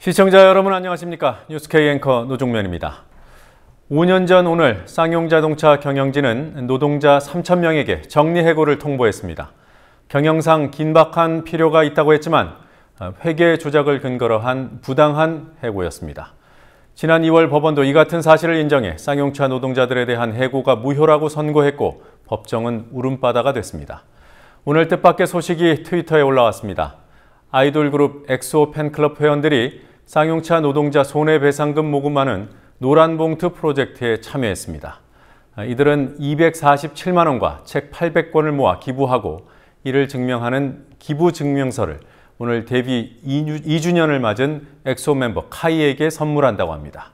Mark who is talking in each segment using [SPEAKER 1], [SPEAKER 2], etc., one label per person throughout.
[SPEAKER 1] 시청자 여러분 안녕하십니까? 뉴스K 앵커 노종면입니다. 5년 전 오늘 쌍용자동차 경영진은 노동자 3,000명에게 정리해고를 통보했습니다. 경영상 긴박한 필요가 있다고 했지만 회계 조작을 근거로 한 부당한 해고였습니다. 지난 2월 법원도 이 같은 사실을 인정해 쌍용차 노동자들에 대한 해고가 무효라고 선고했고 법정은 울음바다가 됐습니다. 오늘 뜻밖의 소식이 트위터에 올라왔습니다. 아이돌 그룹 엑소 팬클럽 회원들이 쌍용차 노동자 손해배상금 모금하는 노란봉투 프로젝트에 참여했습니다. 이들은 247만 원과 책 800권을 모아 기부하고 이를 증명하는 기부증명서를 오늘 데뷔 2주년을 맞은 엑소 멤버 카이에게 선물한다고 합니다.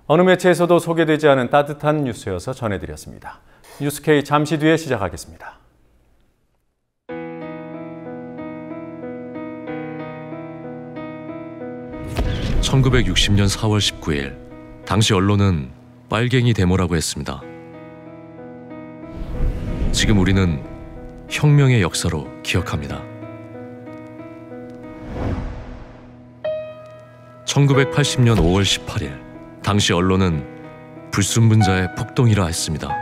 [SPEAKER 1] 어느 매체에서도 소개되지 않은 따뜻한 뉴스여서 전해드렸습니다. 뉴스K 잠시 뒤에 시작하겠습니다.
[SPEAKER 2] (1960년 4월 19일) 당시 언론은 빨갱이 데모라고 했습니다. 지금 우리는 혁명의 역사로 기억합니다. 1980년 5월 18일 당시 언론은 불순분자의 폭동이라 했습니다.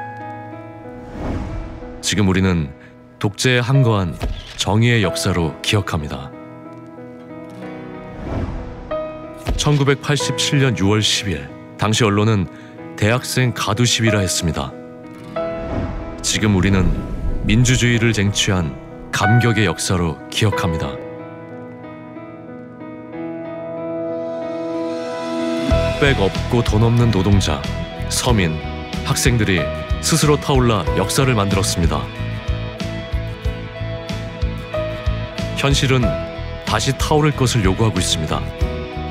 [SPEAKER 2] 지금 우리는 독재에 항거한 정의의 역사로 기억합니다. 1987년 6월 10일 당시 언론은 대학생 가두 시위라 했습니다. 지금 우리는 민주주의를 쟁취한 감격의 역사로 기억합니다. 백 없고 돈 없는 노동자, 서민, 학생들이 스스로 타올라 역사를 만들었습니다. 현실은 다시 타오를 것을 요구하고 있습니다.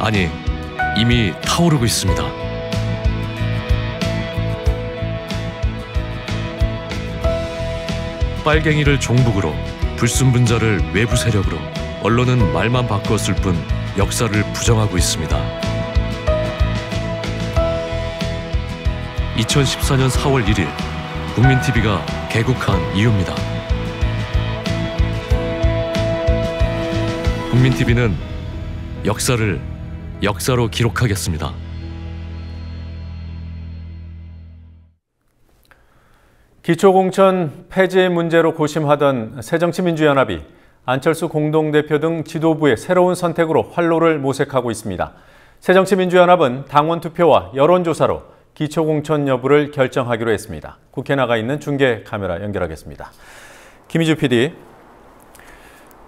[SPEAKER 2] 아니, 이미 타오르고 있습니다. 빨갱이를 종북으로, 불순분자를 외부 세력으로, 언론은 말만 바꿨을 뿐 역사를 부정하고 있습니다. 2014년 4월 1일 국민TV가 개국한 이유입니다. 국민TV는 역사를 역사로 기록하겠습니다.
[SPEAKER 1] 기초공천 폐지 문제로 고심하던 새정치민주연합이 안철수 공동대표 등 지도부의 새로운 선택으로 활로를 모색하고 있습니다. 새정치민주연합은 당원 투표와 여론조사로 기초공천 여부를 결정하기로 했습니다. 국회 나가 있는 중계 카메라 연결하겠습니다. 김희주 PD.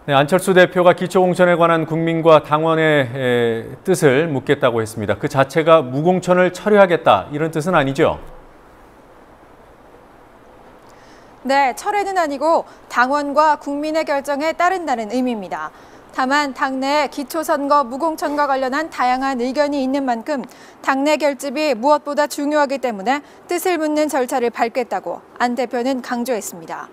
[SPEAKER 1] 네, 안철수 대표가 기초공천에 관한 국민과 당원의 뜻을 묻겠다고 했습니다. 그 자체가 무공천을 철회하겠다 이런 뜻은 아니죠?
[SPEAKER 3] 네, 철회는 아니고 당원과 국민의 결정에 따른다는 의미입니다. 다만 당내 기초선거 무공천과 관련한 다양한 의견이 있는 만큼 당내 결집이 무엇보다 중요하기 때문에 뜻을 묻는 절차를 밟겠다고 안 대표는 강조했습니다.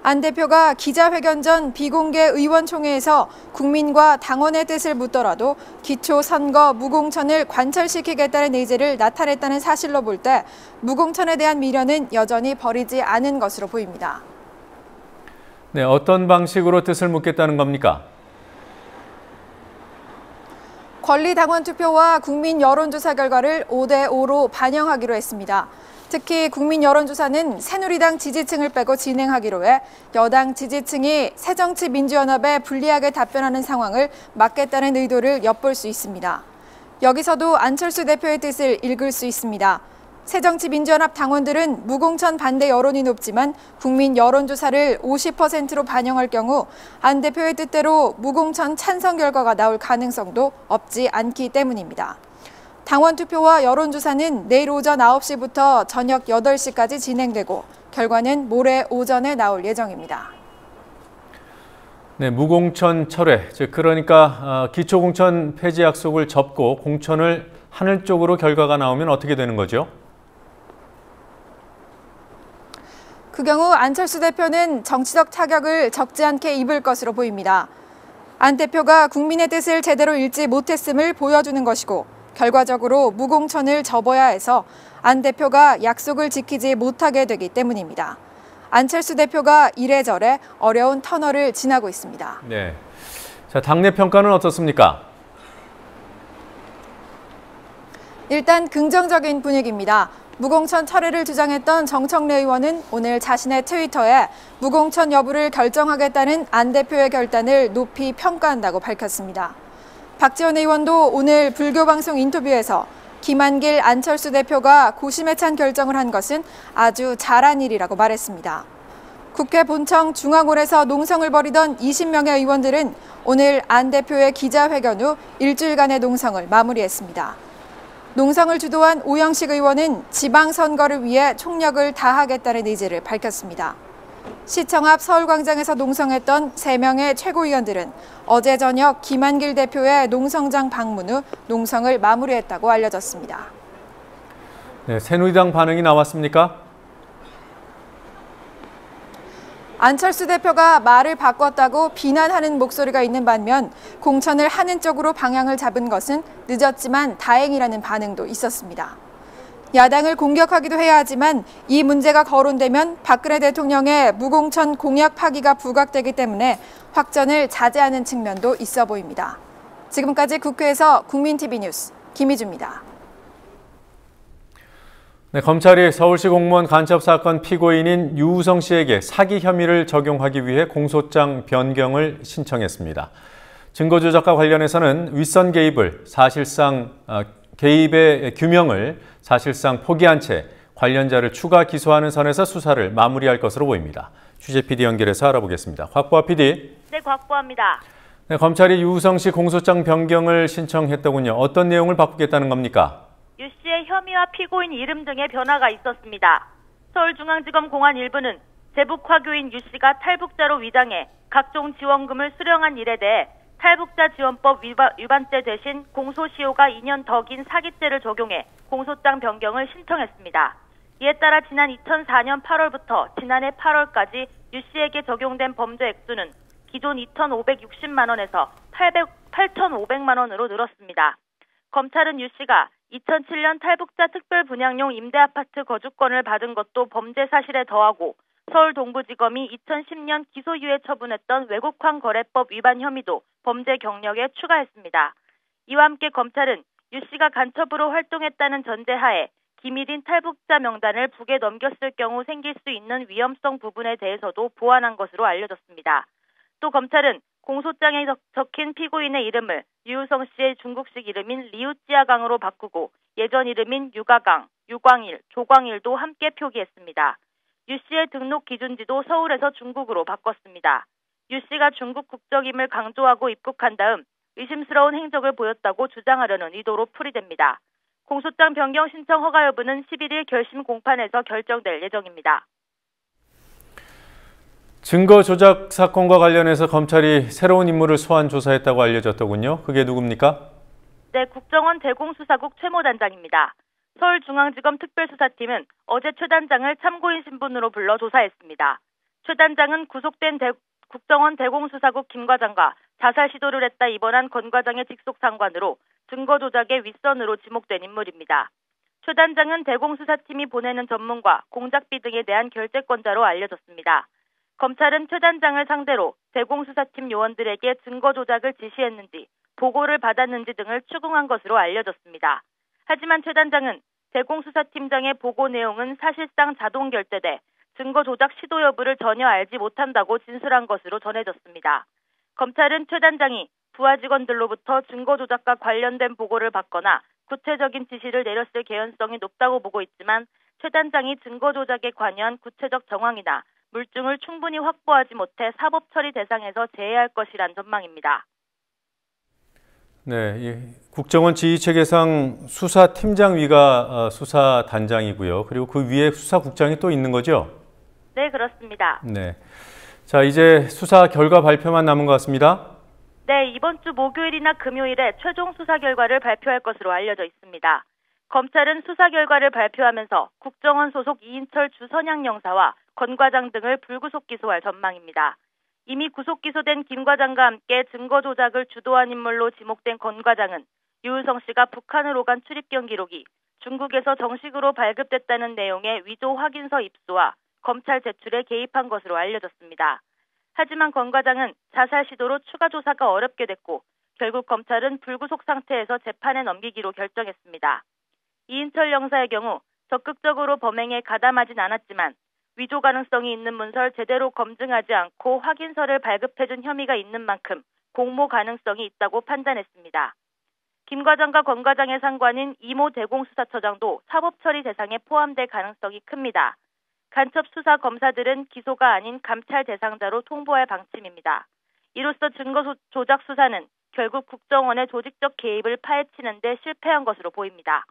[SPEAKER 3] 안 대표가 기자회견 전 비공개 의원총회에서 국민과 당원의 뜻을 묻더라도 기초선거 무공천을 관철시키겠다는 의지를 나타냈다는 사실로 볼 때 무공천에 대한 미련은 여전히 버리지 않은 것으로 보입니다.
[SPEAKER 1] 네, 어떤 방식으로 뜻을 묻겠다는 겁니까?
[SPEAKER 3] 권리당원 투표와 국민 여론조사 결과를 5대5로 반영하기로 했습니다. 특히 국민 여론조사는 새누리당 지지층을 빼고 진행하기로 해 여당 지지층이 새정치민주연합에 불리하게 답변하는 상황을 막겠다는 의도를 엿볼 수 있습니다. 여기서도 안철수 대표의 뜻을 읽을 수 있습니다. 새정치민주연합 당원들은 무공천 반대 여론이 높지만 국민 여론조사를 50%로 반영할 경우 안 대표의 뜻대로 무공천 찬성 결과가 나올 가능성도 없지 않기 때문입니다. 당원 투표와 여론조사는 내일 오전 9시부터 저녁 8시까지 진행되고 결과는 모레 오전에 나올 예정입니다.
[SPEAKER 1] 네, 무공천 철회, 즉 그러니까 기초공천 폐지 약속을 접고 공천을 하늘 쪽으로 결과가 나오면 어떻게 되는 거죠?
[SPEAKER 3] 그 경우 안철수 대표는 정치적 타격을 적지 않게 입을 것으로 보입니다. 안 대표가 국민의 뜻을 제대로 읽지 못했음을 보여주는 것이고 결과적으로 무공천을 접어야 해서 안 대표가 약속을 지키지 못하게 되기 때문입니다. 안철수 대표가 이래저래 어려운 터널을 지나고 있습니다.
[SPEAKER 1] 네, 자, 당내 평가는 어떻습니까?
[SPEAKER 3] 일단 긍정적인 분위기입니다. 무공천 철회를 주장했던 정청래 의원은 오늘 자신의 트위터에 무공천 여부를 결정하겠다는 안 대표의 결단을 높이 평가한다고 밝혔습니다. 박지원 의원도 오늘 불교방송 인터뷰에서 김한길, 안철수 대표가 고심에 찬 결정을 한 것은 아주 잘한 일이라고 말했습니다. 국회 본청 중앙홀에서 농성을 벌이던 20명의 의원들은 오늘 안 대표의 기자회견 후 일주일간의 농성을 마무리했습니다. 농성을 주도한 오영식 의원은 지방선거를 위해 총력을 다하겠다는 의지를 밝혔습니다. 시청 앞 서울광장에서 농성했던 3명의 최고위원들은 어제 저녁 김한길 대표의 농성장 방문 후 농성을 마무리했다고 알려졌습니다.
[SPEAKER 1] 네, 새누리당 반응이 나왔습니까?
[SPEAKER 3] 안철수 대표가 말을 바꿨다고 비난하는 목소리가 있는 반면 공천을 하는 쪽으로 방향을 잡은 것은 늦었지만 다행이라는 반응도 있었습니다. 야당을 공격하기도 해야 하지만 이 문제가 거론되면 박근혜 대통령의 무공천 공약 파기가 부각되기 때문에 확전을 자제하는 측면도 있어 보입니다. 지금까지 국회에서 국민TV 뉴스 김희주입니다.
[SPEAKER 1] 네, 검찰이 서울시 공무원 간첩 사건 피고인인 유우성 씨에게 사기 혐의를 적용하기 위해 공소장 변경을 신청했습니다. 증거 조작과 관련해서는 윗선 개입의 규명을 사실상 포기한 채 관련자를 추가 기소하는 선에서 수사를 마무리할 것으로 보입니다. 취재 PD 연결해서 알아보겠습니다. 곽보아 PD.
[SPEAKER 4] 네, 곽보아입니다.
[SPEAKER 1] 네, 검찰이 유우성 씨 공소장 변경을 신청했더군요. 어떤 내용을 바꾸겠다는 겁니까?
[SPEAKER 4] 유 씨의 혐의와 피고인 이름 등의 변화가 있었습니다. 서울중앙지검 공안 1부는 제북화교인 유 씨가 탈북자로 위장해 각종 지원금을 수령한 일에 대해 탈북자 지원법 위반죄 대신 공소시효가 2년 더 긴 사기죄를 적용해 공소장 변경을 신청했습니다. 이에 따라 지난 2004년 8월부터 지난해 8월까지 유 씨에게 적용된 범죄 액수는 기존 2,560만 원에서 8,500만 원으로 늘었습니다. 검찰은 유 씨가 2007년 탈북자 특별분양용 임대아파트 거주권을 받은 것도 범죄 사실에 더하고 서울 동부지검이 2010년 기소유예 처분했던 외국환거래법 위반 혐의도 범죄 경력에 추가했습니다. 이와 함께 검찰은 유 씨가 간첩으로 활동했다는 전제하에 기밀인 탈북자 명단을 북에 넘겼을 경우 생길 수 있는 위험성 부분에 대해서도 보완한 것으로 알려졌습니다. 또 검찰은 공소장에 적힌 피고인의 이름을 유우성 씨의 중국식 이름인 리우찌아강으로 바꾸고 예전 이름인 유가강, 유광일, 조광일도 함께 표기했습니다. 유 씨의 등록 기준지도 서울에서 중국으로 바꿨습니다. 유 씨가 중국 국적임을 강조하고 입국한 다음 의심스러운 행적을 보였다고 주장하려는 의도로 풀이됩니다. 공소장 변경 신청 허가 여부는 11일 결심 공판에서 결정될 예정입니다.
[SPEAKER 1] 증거 조작 사건과 관련해서 검찰이 새로운 인물을 소환 조사했다고 알려졌더군요. 그게 누굽니까?
[SPEAKER 4] 네, 국정원 대공수사국 최모 단장입니다. 서울중앙지검 특별수사팀은 어제 최 단장을 참고인 신분으로 불러 조사했습니다. 최 단장은 구속된 국정원 대공수사국 김 과장과 자살 시도를 했다 입원한 권 과장의 직속 상관으로 증거 조작의 윗선으로 지목된 인물입니다. 최 단장은 대공수사팀이 보내는 전문가, 공작비 등에 대한 결재권자로 알려졌습니다. 검찰은 최 단장을 상대로 대공수사팀 요원들에게 증거 조작을 지시했는지, 보고를 받았는지 등을 추궁한 것으로 알려졌습니다. 하지만 최 단장은 대공수사팀장의 보고 내용은 사실상 자동 결재돼 증거 조작 시도 여부를 전혀 알지 못한다고 진술한 것으로 전해졌습니다. 검찰은 최 단장이 부하 직원들로부터 증거 조작과 관련된 보고를 받거나 구체적인 지시를 내렸을 개연성이 높다고 보고 있지만 최 단장이 증거 조작에 관여한 구체적 정황이나 물증을 충분히 확보하지 못해 사법 처리 대상에서 제외할 것이란 전망입니다.
[SPEAKER 1] 네, 국정원 지휘체계상 수사팀장 위가 수사단장이고요. 그리고 그 위에 수사국장이 또 있는 거죠?
[SPEAKER 4] 네, 그렇습니다.
[SPEAKER 1] 네. 자, 이제 수사 결과 발표만 남은 것 같습니다.
[SPEAKER 4] 네, 이번 주 목요일이나 금요일에 최종 수사 결과를 발표할 것으로 알려져 있습니다. 검찰은 수사 결과를 발표하면서 국정원 소속 이인철 주선양 영사와 권 과장 등을 불구속 기소할 전망입니다. 이미 구속 기소된 김 과장과 함께 증거 조작을 주도한 인물로 지목된 권 과장은 유우성 씨가 북한으로 간 출입경 기록이 중국에서 정식으로 발급됐다는 내용의 위조 확인서 입수와 검찰 제출에 개입한 것으로 알려졌습니다. 하지만 권 과장은 자살 시도로 추가 조사가 어렵게 됐고 결국 검찰은 불구속 상태에서 재판에 넘기기로 결정했습니다. 이인철 영사의 경우 적극적으로 범행에 가담하진 않았지만 위조 가능성이 있는 문서를 제대로 검증하지 않고 확인서를 발급해준 혐의가 있는 만큼 공모 가능성이 있다고 판단했습니다. 김 과장과 권 과장의 상관인 이모 대공수사처장도 사법처리 대상에 포함될 가능성이 큽니다. 간첩 수사 검사들은 기소가 아닌 감찰 대상자로 통보할 방침입니다. 이로써 증거 조작 수사는 결국 국정원의 조직적 개입을 파헤치는 데 실패한 것으로 보입니다.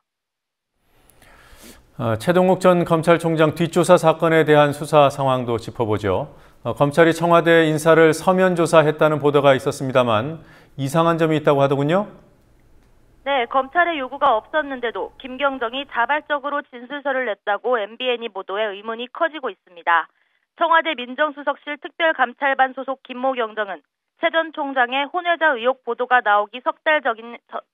[SPEAKER 1] 최동욱 전 검찰총장 뒷조사 사건에 대한 수사 상황도 짚어보죠. 검찰이 청와대 인사를 서면 조사했다는 보도가 있었습니다만 이상한 점이 있다고 하더군요.
[SPEAKER 4] 네, 검찰의 요구가 없었는데도 김경정이 자발적으로 진술서를 냈다고 MBN이 보도해 의문이 커지고 있습니다. 청와대 민정수석실 특별감찰반 소속 김모 경정은 최 전 총장의 혼외자 의혹 보도가 나오기 석 달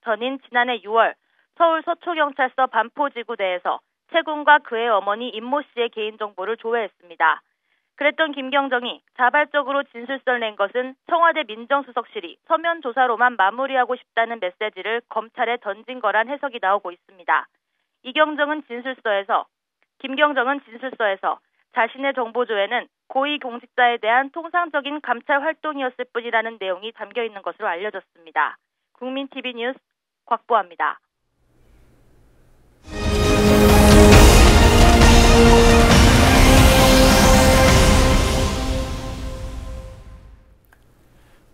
[SPEAKER 4] 전인 지난해 6월 서울 서초경찰서 반포지구대에서 최 군과 그의 어머니 임모 씨의 개인정보를 조회했습니다. 그랬던 김경정이 자발적으로 진술서를 낸 것은 청와대 민정수석실이 서면 조사로만 마무리하고 싶다는 메시지를 검찰에 던진 거란 해석이 나오고 있습니다. 김경정은 진술서에서 자신의 정보 조회는 고위공직자에 대한 통상적인 감찰 활동이었을 뿐이라는 내용이 담겨 있는 것으로 알려졌습니다. 국민TV 뉴스 곽보아입니다.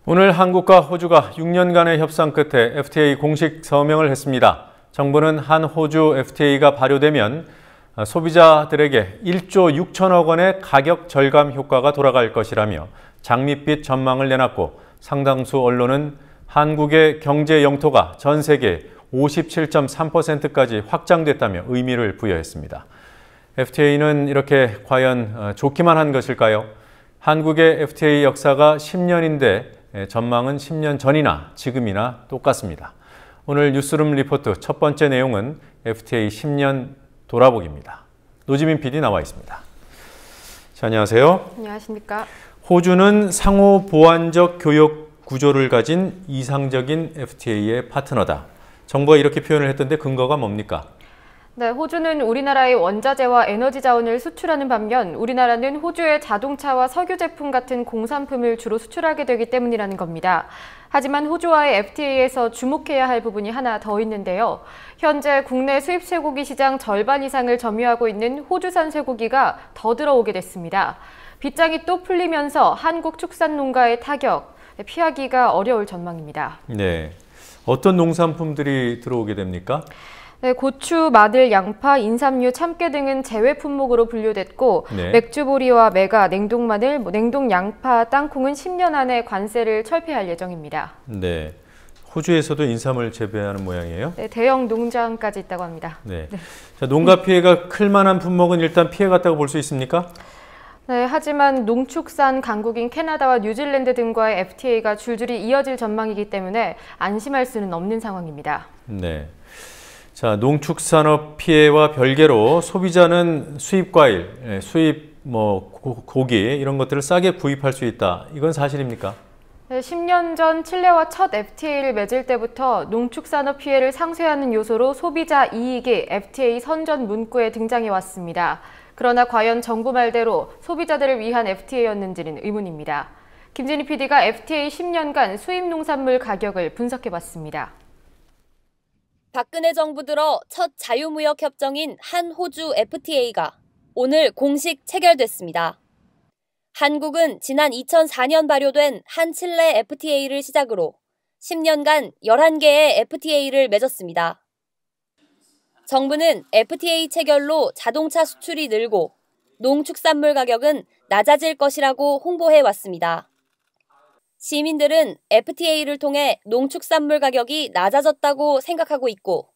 [SPEAKER 1] 오늘 한국과 호주가 6년간의 협상 끝에 FTA 공식 서명을 했습니다. 정부는 한 호주 FTA가 발효되면 소비자들에게 1조 6천억 원의 가격 절감 효과가 돌아갈 것이라며 장밋빛 전망을 내놨고 상당수 언론은 한국의 경제 영토가 전 세계 57.3%까지 확장됐다며 의미를 부여했습니다. FTA는 이렇게 과연 좋기만 한 것일까요? 한국의 FTA 역사가 10년인데 전망은 10년 전이나 지금이나 똑같습니다. 오늘 뉴스룸 리포트 첫 번째 내용은 FTA 10년 돌아보기입니다. 노지민 PD 나와 있습니다. 자, 안녕하세요.
[SPEAKER 5] 안녕하십니까.
[SPEAKER 1] 호주는 상호 보완적 교역 구조를 가진 이상적인 FTA의 파트너다. 정부가 이렇게 표현을 했던데 근거가 뭡니까?
[SPEAKER 5] 네, 호주는 우리나라의 원자재와 에너지 자원을 수출하는 반면 우리나라는 호주의 자동차와 석유 제품 같은 공산품을 주로 수출하게 되기 때문이라는 겁니다. 하지만 호주와의 FTA에서 주목해야 할 부분이 하나 더 있는데요. 현재 국내 수입 쇠고기 시장 절반 이상을 점유하고 있는 호주산 쇠고기가 더 들어오게 됐습니다. 빗장이 또 풀리면서 한국 축산 농가의 타격, 피하기가 어려울 전망입니다.
[SPEAKER 1] 네, 어떤 농산품들이 들어오게 됩니까?
[SPEAKER 5] 네, 고추, 마늘, 양파, 인삼류, 참깨 등은 제외 품목으로 분류됐고
[SPEAKER 1] 네.
[SPEAKER 5] 맥주보리와 메가, 냉동마늘, 냉동양파, 땅콩은 10년 안에 관세를 철폐할 예정입니다.
[SPEAKER 1] 네, 호주에서도 인삼을 재배하는 모양이에요?
[SPEAKER 5] 네, 대형 농장까지 있다고 합니다.
[SPEAKER 1] 네. 자, 농가 피해가 클 만한 품목은 일단 피해갔다고 볼 수 있습니까?
[SPEAKER 5] 네, 하지만 농축산 강국인 캐나다와 뉴질랜드 등과의 FTA가 줄줄이 이어질 전망이기 때문에 안심할 수는 없는 상황입니다.
[SPEAKER 1] 네. 자, 농축산업 피해와 별개로 소비자는 수입 과일, 수입 고기 이런 것들을 싸게 구입할 수 있다. 이건 사실입니까?
[SPEAKER 5] 네, 10년 전 칠레와 첫 FTA를 맺을 때부터 농축산업 피해를 상쇄하는 요소로 소비자 이익이 FTA 선전 문구에 등장해 왔습니다. 그러나 과연 정부 말대로 소비자들을 위한 FTA였는지는 의문입니다. 김진희 PD가 FTA 10년간 수입 농산물 가격을 분석해봤습니다.
[SPEAKER 6] 박근혜 정부 들어 첫 자유무역 협정인 한호주 FTA가 오늘 공식 체결됐습니다. 한국은 지난 2004년 발효된 한칠레 FTA를 시작으로 10년간 11개의 FTA를 맺었습니다. 정부는 FTA 체결로 자동차 수출이 늘고 농축산물 가격은 낮아질 것이라고 홍보해 왔습니다. 시민들은 FTA를 통해 농축산물 가격이 낮아졌다고 생각하고 있고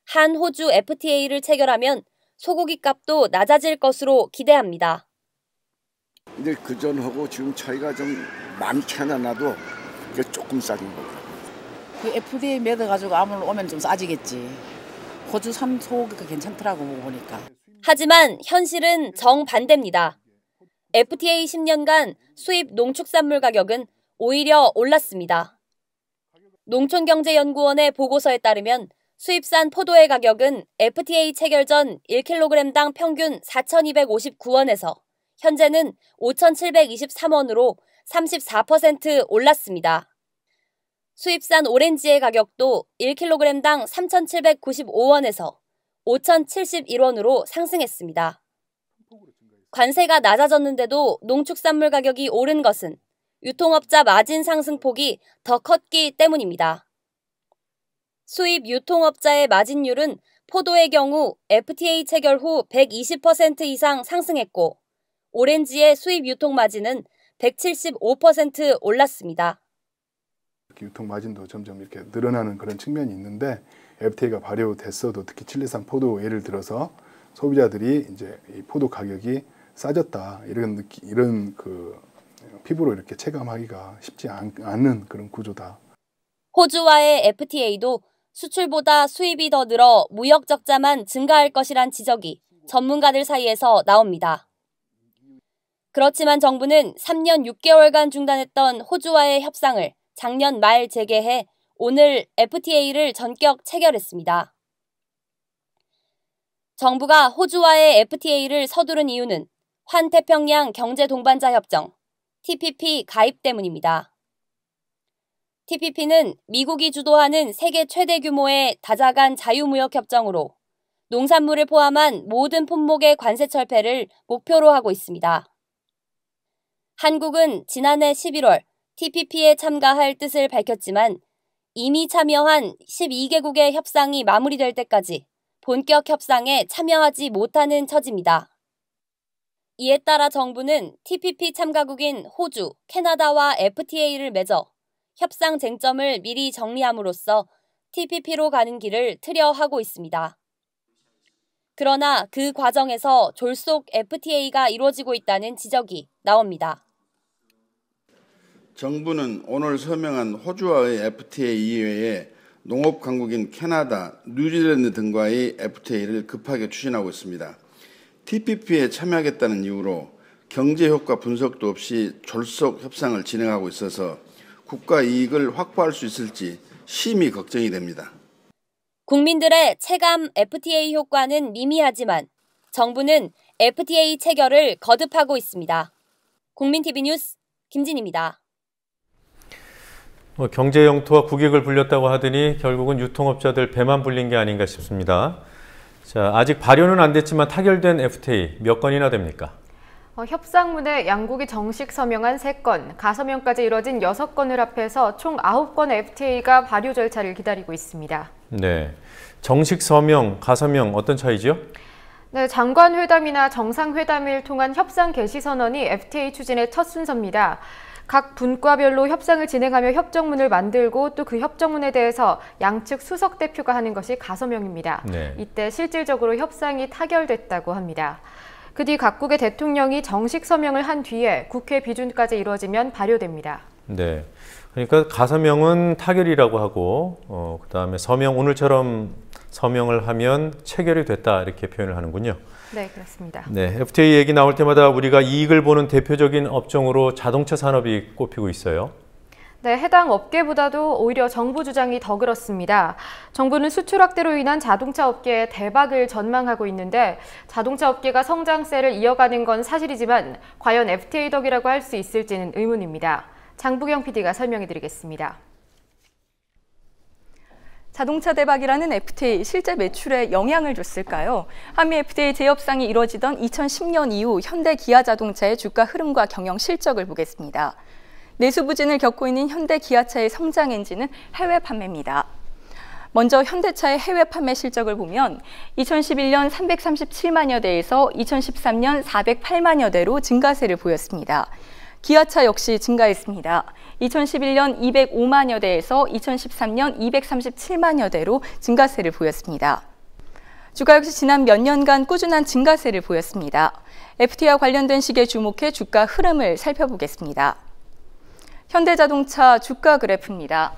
[SPEAKER 6] 한 호주 FTA를 체결하면 소고기 값도 낮아질 것으로 기대합니다.
[SPEAKER 7] 근데 그전하고 지금 차이가 좀 많게는 않아도 조금 싸진 거예요.
[SPEAKER 8] 그 FDA 맺어가지고 아무로 오면 좀 싸지겠지. 호주산 소고기가 괜찮더라고 보니까.
[SPEAKER 6] 하지만 현실은 정반대입니다. FTA 10년간 수입 농축산물 가격은 오히려 올랐습니다. 농촌경제연구원의 보고서에 따르면 수입산 포도의 가격은 FTA 체결 전 1kg당 평균 4,259원에서 현재는 5,723원으로 34% 올랐습니다. 수입산 오렌지의 가격도 1kg당 3,795원에서 5,071원으로 상승했습니다. 관세가 낮아졌는데도 농축산물 가격이 오른 것은 유통업자 마진 상승폭이 더 컸기 때문입니다. 수입 유통업자의 마진율은 포도의 경우 FTA 체결 후 120% 이상 상승했고 오렌지의 수입 유통 마진은 175% 올랐습니다.
[SPEAKER 9] 유통 마진도 점점 이렇게 늘어나는 그런 측면이 있는데 FTA가 발효됐어도 특히 칠레산 포도 예를 들어서 소비자들이 이제 이 포도 가격이 싸졌다 이런 그 피부로 이렇게 체감하기가 쉽지 않은 그런 구조다.
[SPEAKER 6] 호주와의 FTA도 수출보다 수입이 더 늘어 무역 적자만 증가할 것이란 지적이 전문가들 사이에서 나옵니다. 그렇지만 정부는 3년 6개월간 중단했던 호주와의 협상을 작년 말 재개해 오늘 FTA를 전격 체결했습니다. 정부가 호주와의 FTA를 서두른 이유는 환태평양 경제동반자 협정, TPP 가입 때문입니다. TPP는 미국이 주도하는 세계 최대 규모의 다자간 자유무역 협정으로 농산물을 포함한 모든 품목의 관세 철폐를 목표로 하고 있습니다. 한국은 지난해 11월 TPP에 참가할 뜻을 밝혔지만 이미 참여한 12개국의 협상이 마무리될 때까지 본격 협상에 참여하지 못하는 처지입니다. 이에 따라 정부는 TPP 참가국인 호주, 캐나다와 FTA를 맺어 협상 쟁점을 미리 정리함으로써 TPP로 가는 길을 트려 하고 있습니다. 그러나 그 과정에서 졸속 FTA가 이루어지고 있다는 지적이 나옵니다.
[SPEAKER 10] 정부는 오늘 서명한 호주와의 FTA 이외에 농업 강국인 캐나다, 뉴질랜드 등과의 FTA를 급하게 추진하고 있습니다. TPP에 참여하겠다는 이유로 경제 효과 분석도 없이 졸속 협상을 진행하고 있어서 국가 이익을 확보할 수 있을지 심히 걱정이 됩니다.
[SPEAKER 6] 국민들의 체감 FTA 효과는 미미하지만 정부는 FTA 체결을 거듭하고 있습니다. 국민TV 뉴스 김진희입니다.
[SPEAKER 1] 경제 영토와 국익을 불렸다고 하더니 결국은 유통업자들 배만 불린 게 아닌가 싶습니다. 자, 아직 발효는 안 됐지만 타결된 FTA 몇 건이나 됩니까?
[SPEAKER 5] 협상문에 양국이 정식 서명한 3건, 가서명까지 이뤄진 6건을 합해서 총 9건의 FTA가 발효 절차를 기다리고 있습니다.
[SPEAKER 1] 네, 정식 서명, 가서명 어떤 차이죠?
[SPEAKER 5] 네, 장관회담이나 정상회담을 통한 협상 개시 선언이 FTA 추진의 첫 순서입니다. 각 분과별로 협상을 진행하며 협정문을 만들고 또 그 협정문에 대해서 양측 수석 대표가 하는 것이 가서명입니다. 네. 이때 실질적으로 협상이 타결됐다고 합니다. 그 뒤 각국의 대통령이 정식 서명을 한 뒤에 국회 비준까지 이루어지면 발효됩니다.
[SPEAKER 1] 네, 그러니까 가서명은 타결이라고 하고 그다음에 서명, 오늘처럼 서명을 하면 체결이 됐다 이렇게 표현을 하는군요.
[SPEAKER 5] 네, 그렇습니다.
[SPEAKER 1] 네, FTA 얘기 나올 때마다 우리가 이익을 보는 대표적인 업종으로 자동차 산업이 꼽히고 있어요.
[SPEAKER 5] 네, 해당 업계보다도 오히려 정부 주장이 더 그렇습니다. 정부는 수출 확대로 인한 자동차 업계의 대박을 전망하고 있는데 자동차 업계가 성장세를 이어가는 건 사실이지만 과연 FTA 덕이라고 할 수 있을지는 의문입니다. 장부경 PD가 설명해드리겠습니다.
[SPEAKER 11] 자동차 대박이라는 FTA 실제 매출에 영향을 줬을까요? 한미 FTA 재협상이 이뤄지던 2010년 이후 현대 기아 자동차의 주가 흐름과 경영 실적을 보겠습니다. 내수 부진을 겪고 있는 현대 기아차의 성장 엔진은 해외 판매입니다. 먼저 현대차의 해외 판매 실적을 보면 2011년 337만여 대에서 2013년 408만여 대로 증가세를 보였습니다. 기아차 역시 증가했습니다. 2011년 205만여 대에서 2013년 237만여 대로 증가세를 보였습니다. 주가 역시 지난 몇 년간 꾸준한 증가세를 보였습니다. FTA와 관련된 시기에 주목해 주가 흐름을 살펴보겠습니다. 현대자동차 주가 그래프입니다.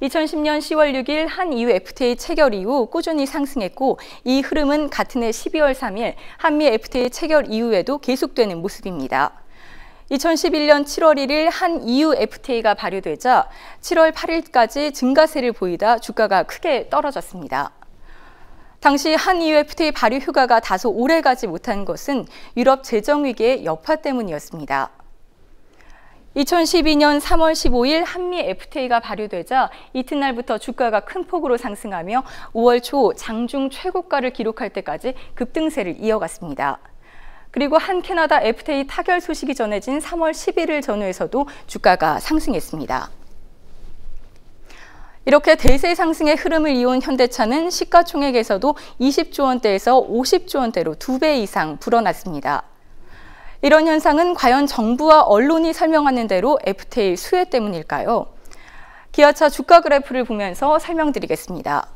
[SPEAKER 11] 2010년 10월 6일 한 EU FTA 체결 이후 꾸준히 상승했고 이 흐름은 같은 해 12월 3일 한미 FTA 체결 이후에도 계속되는 모습입니다. 2011년 7월 1일 한 EU FTA가 발효되자 7월 8일까지 증가세를 보이다 주가가 크게 떨어졌습니다. 당시 한 EU FTA 발효 휴가가 다소 오래가지 못한 것은 유럽 재정위기의 여파 때문이었습니다. 2012년 3월 15일 한미 FTA가 발효되자 이튿날부터 주가가 큰 폭으로 상승하며 5월 초 장중 최고가를 기록할 때까지 급등세를 이어갔습니다. 그리고 한 캐나다 FTA 타결 소식이 전해진 3월 11일 전후에서도 주가가 상승했습니다. 이렇게 대세 상승의 흐름을 이어온 현대차는 시가총액에서도 20조 원대에서 50조 원대로 2배 이상 불어났습니다. 이런 현상은 과연 정부와 언론이 설명하는 대로 FTA 수혜 때문일까요? 기아차 주가 그래프를 보면서 설명드리겠습니다.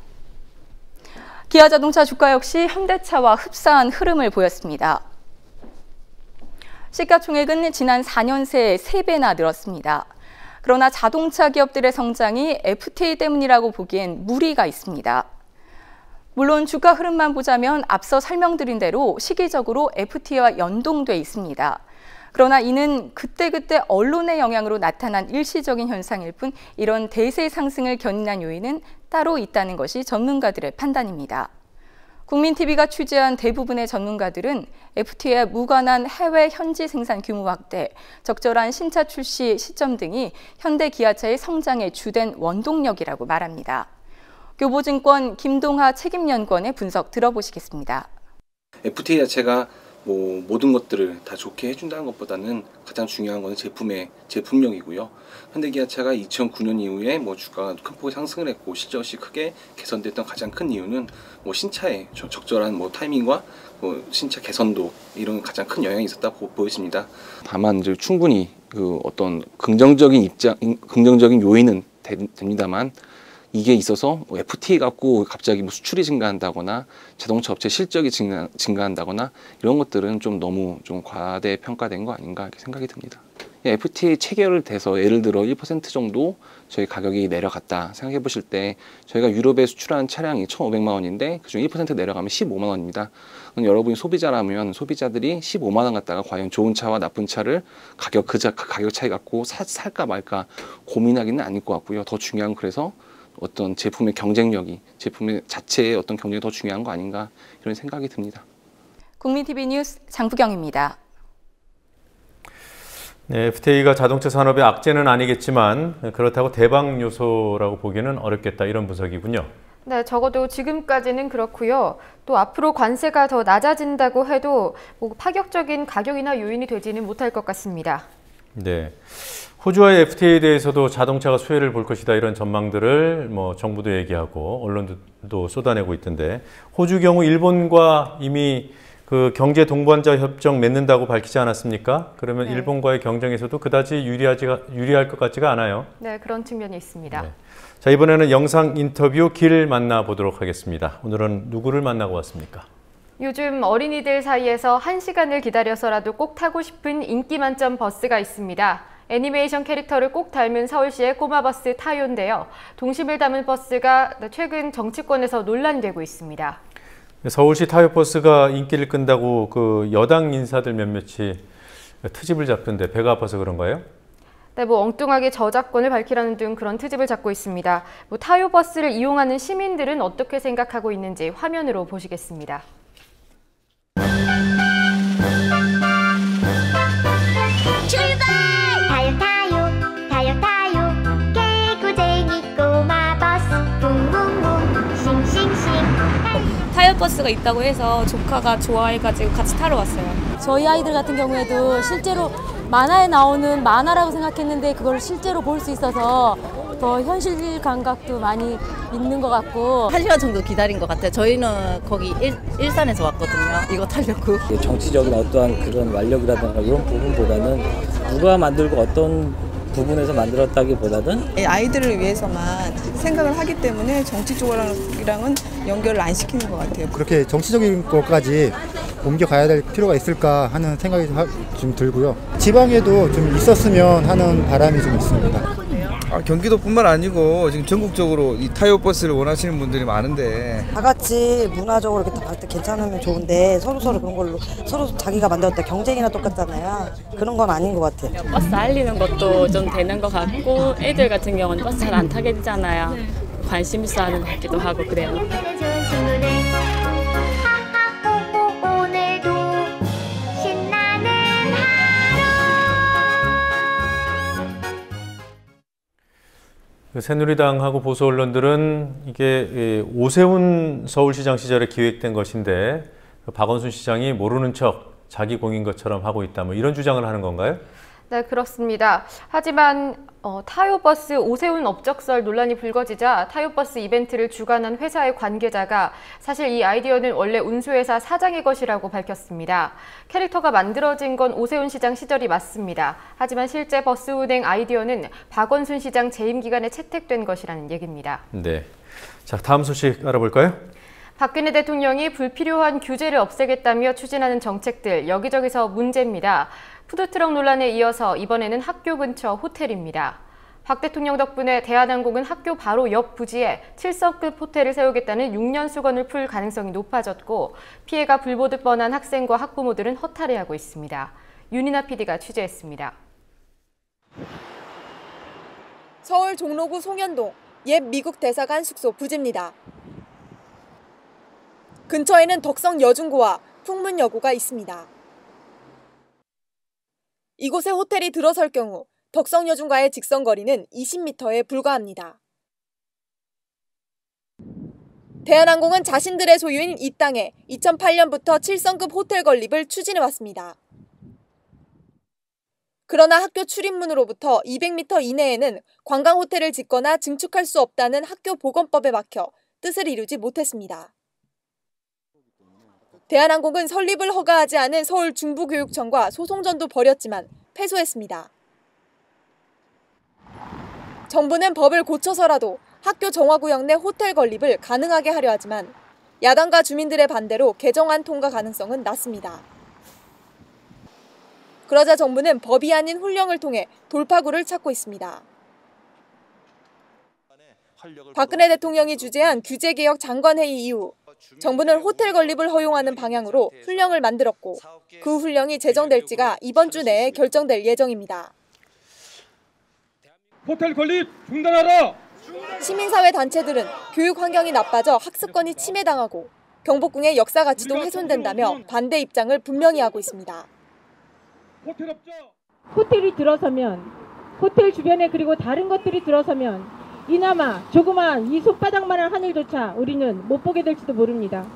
[SPEAKER 11] 기아자동차 주가 역시 현대차와 흡사한 흐름을 보였습니다. 시가총액은 지난 4년 새 3배나 늘었습니다. 그러나 자동차 기업들의 성장이 FTA 때문이라고 보기엔 무리가 있습니다. 물론 주가 흐름만 보자면 앞서 설명드린 대로 시기적으로 FTA와 연동돼 있습니다. 그러나 이는 그때그때 언론의 영향으로 나타난 일시적인 현상일 뿐 이런 대세 상승을 견인한 요인은 따로 있다는 것이 전문가들의 판단입니다. 국민TV가 취재한 대부분의 전문가들은 FTA에 무관한 해외 현지 생산 규모 확대, 적절한 신차 출시 시점 등이 현대 기아차의 성장의 주된 원동력이라고 말합니다. 교보증권 김동하 책임연구원의 분석 들어보시겠습니다.
[SPEAKER 12] FTA 자체가 모든 것들을 다 좋게 해준다는 것보다는 가장 중요한 것은 제품력이고요. 현대기아차가 2009년 이후에 주가가 큰 폭의 상승을 했고 실적 없이 크게 개선됐던 가장 큰 이유는 신차의 적절한 타이밍과 신차 개선도 이런 가장 큰 영향이 있었다고 보여집니다. 다만 이제 충분히 어떤 긍정적인 요인은 됩니다만. 이게 있어서 FTA 갖고 갑자기 수출이 증가한다거나 자동차 업체 실적이 증가한다거나 이런 것들은 좀 너무 과대평가된 거 아닌가 이렇게 생각이 듭니다. FTA 체결을 돼서 예를 들어 1% 정도 저희 가격이 내려갔다 생각해 보실 때 저희가 유럽에 수출하는 차량이 1,500만 원인데 그중 1% 내려가면 15만 원입니다. 여러분이 소비자라면 소비자들이 15만 원 갖다가 과연 좋은 차와 나쁜 차를 가격 차이 갖고 살까 말까 고민하기는 아닐 것 같고요. 더 중요한 그래서 어떤 제품의 경쟁력이 제품의 자체의 어떤 경쟁이 더 중요한 거 아닌가 이런 생각이 듭니다.
[SPEAKER 11] 국민TV 뉴스 장부경입니다.
[SPEAKER 1] 네, FTA가 자동차 산업의 악재는 아니겠지만 그렇다고 대박 요소라고 보기는 어렵겠다 이런 분석이군요.
[SPEAKER 5] 네, 적어도 지금까지는 그렇고요. 또 앞으로 관세가 더 낮아진다고 해도 파격적인 가격이나 요인이 되지는 못할 것 같습니다. 네.
[SPEAKER 1] 호주와의 FTA에 대해서도 자동차가 수혜를 볼 것이다 이런 전망들을 정부도 얘기하고 언론도 쏟아내고 있던데 호주 경우 일본과 이미 그 경제 동반자 협정 맺는다고 밝히지 않았습니까? 그러면 네. 일본과의 경쟁에서도 그다지 유리할 것 같지가 않아요.
[SPEAKER 5] 네, 그런 측면이 있습니다.
[SPEAKER 1] 네. 자, 이번에는 영상 인터뷰 길 만나보도록 하겠습니다. 오늘은 누구를 만나고 왔습니까?
[SPEAKER 5] 요즘 어린이들 사이에서 1시간을 기다려서라도 꼭 타고 싶은 인기 만점 버스가 있습니다. 애니메이션 캐릭터를 꼭 닮은 서울시의 꼬마버스 타요인데요. 동심을 담은 버스가 최근 정치권에서 논란되고 있습니다.
[SPEAKER 1] 서울시 타요버스가 인기를 끈다고 그 여당 인사들 몇몇이 트집을 잡던데 배가 아파서 그런가요?
[SPEAKER 5] 네, 엉뚱하게 저작권을 밝히라는 등 그런 트집을 잡고 있습니다. 타요버스를 이용하는 시민들은 어떻게 생각하고 있는지 화면으로 보시겠습니다.
[SPEAKER 13] 타요버스가 있다고 해서 조카가 좋아해가지고 같이 타러 왔어요.
[SPEAKER 14] 저희 아이들 같은 경우에도 실제로 만화에 나오는 만화라고 생각했는데 그걸 실제로 볼 수 있어서 더 현실 감각도 많이 있는 것 같고
[SPEAKER 15] 1시간 정도 기다린 것 같아요. 저희는 거기 일산에서 왔거든요. 이거 타려고.
[SPEAKER 16] 정치적인 어떠한 그런 완력이라든가 이런 부분보다는 누가 만들고 어떤 부분에서 만들었다기보다는
[SPEAKER 17] 아이들을 위해서만 생각을 하기 때문에 정치 쪽이랑은 연결을 안 시키는 것 같아요.
[SPEAKER 18] 그렇게 정치적인 것까지 옮겨가야 될 필요가 있을까 하는 생각이 좀 들고요. 지방에도 좀 있었으면 하는 바람이 좀 있습니다.
[SPEAKER 19] 경기도뿐만 아니고 지금 전국적으로 이 타이어 버스를 원하시는 분들이 많은데
[SPEAKER 20] 다 같이 문화적으로 이렇게 다 괜찮으면 좋은데 서로 그런 걸로 서로 자기가 만들었다 경쟁이나 똑같잖아요. 그런 건 아닌 것 같아요.
[SPEAKER 13] 버스 알리는 것도 좀 되는 것 같고 애들 같은 경우는 버스 잘 안 타게 되잖아요. 관심 있어 하는 것 같기도 하고 그래요.
[SPEAKER 1] 새누리당하고 보수 언론들은 이게 오세훈 서울시장 시절에 기획된 것인데 박원순 시장이 모르는 척 자기 공인 것처럼 하고 있다, 뭐 이런 주장을 하는 건가요?
[SPEAKER 5] 네, 그렇습니다. 하지만 타요버스 오세훈 업적설 논란이 불거지자 타요버스 이벤트를 주관한 회사의 관계자가 사실 이 아이디어는 원래 운수회사 사장의 것이라고 밝혔습니다. 캐릭터가 만들어진 건 오세훈 시장 시절이 맞습니다. 하지만 실제 버스 운행 아이디어는 박원순 시장 재임 기간에 채택된 것이라는 얘기입니다.
[SPEAKER 1] 네. 자, 다음 소식 알아볼까요?
[SPEAKER 5] 박근혜 대통령이 불필요한 규제를 없애겠다며 추진하는 정책들 여기저기서 문제입니다. 푸드트럭 논란에 이어서 이번에는 학교 근처 호텔입니다. 박 대통령 덕분에 대한항공은 학교 바로 옆 부지에 7성급 호텔을 세우겠다는 6년 수건을 풀 가능성이 높아졌고 피해가 불보듯 뻔한 학생과 학부모들은 허탈해하고 있습니다. 윤이나 PD가 취재했습니다.
[SPEAKER 21] 서울 종로구 송현동 옛 미국 대사관 숙소 부지입니다. 근처에는 덕성 여중고와 풍문여고가 있습니다. 이곳에 호텔이 들어설 경우 덕성 여중과의 직선 거리는 20m에 불과합니다. 대한항공은 자신들의 소유인 이 땅에 2008년부터 7성급 호텔 건립을 추진해왔습니다. 그러나 학교 출입문으로부터 200m 이내에는 관광호텔을 짓거나 증축할 수 없다는 학교보건법에 막혀 뜻을 이루지 못했습니다. 대한항공은 설립을 허가하지 않은 서울 중부교육청과 소송전도 벌였지만 패소했습니다. 정부는 법을 고쳐서라도 학교 정화구역 내 호텔 건립을 가능하게 하려 하지만 야당과 주민들의 반대로 개정안 통과 가능성은 낮습니다. 그러자 정부는 법이 아닌 훈령을 통해 돌파구를 찾고 있습니다. 박근혜 대통령이 주재한 규제개혁 장관회의 이후 정부는 호텔 건립을 허용하는 방향으로 훈령을 만들었고 그 훈령이 제정될지가 이번 주 내에 결정될 예정입니다.
[SPEAKER 22] 호텔 건립 중단하라!
[SPEAKER 21] 시민사회 단체들은 교육 환경이 나빠져 학습권이 침해당하고 경복궁의 역사 가치도 훼손된다며 반대 입장을 분명히 하고 있습니다.
[SPEAKER 23] 호텔이 들어서면 호텔 주변에 그리고 다른 것들이 들어서면 이나마 조그만 이 손바닥만한 하늘조차 우리는 못 보게 될지도 모릅니다.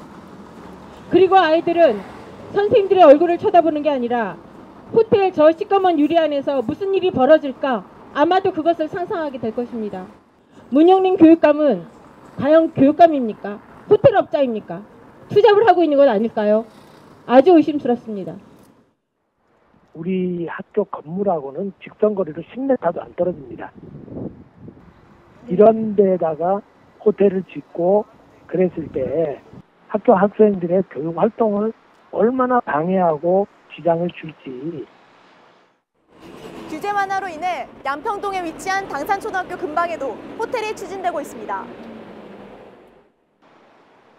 [SPEAKER 23] 그리고 아이들은 선생님들의 얼굴을 쳐다보는 게 아니라 호텔 저 시꺼먼 유리 안에서 무슨 일이 벌어질까 아마도 그것을 상상하게 될 것입니다. 문영린 교육감은 과연 교육감입니까? 호텔업자입니까? 투잡을 하고 있는 건 아닐까요? 아주 의심스럽습니다.
[SPEAKER 24] 우리 학교 건물하고는 직선거리로 10m도 안 떨어집니다. 이런 데다가 호텔을 짓고 그랬을 때 학교 학생들의 교육 활동을 얼마나 방해하고 지장을 줄지.
[SPEAKER 21] 규제 완화로 인해 양평동에 위치한 당산초등학교 근방에도 호텔이 추진되고 있습니다.